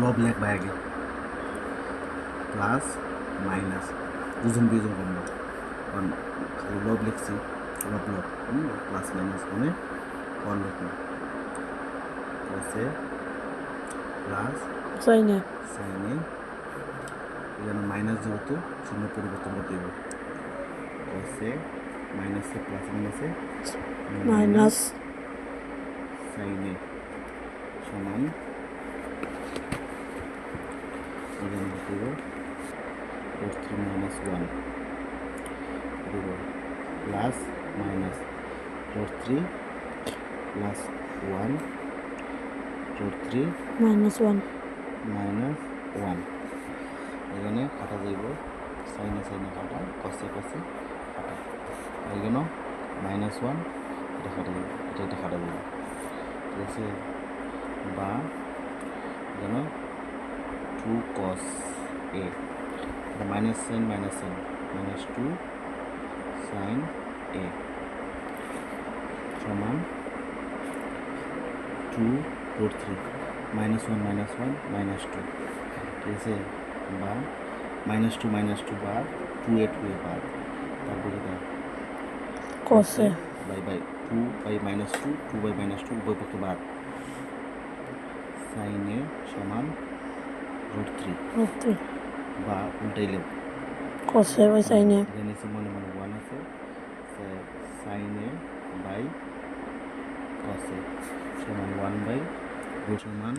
লব লেখবা আগে plus minus ওজন বিয়োজন করবো কারণ খালি লব লিখছি লব প্লাস মাইনাস মানে ওয়ান লিখবো আছে প্লাস সাইনে সাইনে এখানে মাইনাস যেহেতু চিহ্ন পরিবর্তন করতে হবে আছে মাইনাসে প্লাস মাইনাসে মাইনাস সাইনে সমান এখানে দেব √3 - 1 দেব প্লাস মাইনাস √3 প্লাস 1 √3 -1 -1 এখানে কাটা যাইব সাইনে সাইনে কাটা কসে কসে কাটা এখানে -1 এটা কাটা যাবে এটা কাটা যাবে ঠিক আছে বা এখানে 2 cos a minus sine -2 sin a সমান 2 √3 -1 -2 ঠিক আছে বা -2 বার 2a 2a বার তারপরে এটা cos বাই 2 বাই -2 2 বাই -2 উভয় পক্ষে বার sin a সমান √3 বা উল্টাইলে cos বাই সাইনে জেনেছি মনে 1 আছে sin a by cos a সমান 1 বাই √3 সমান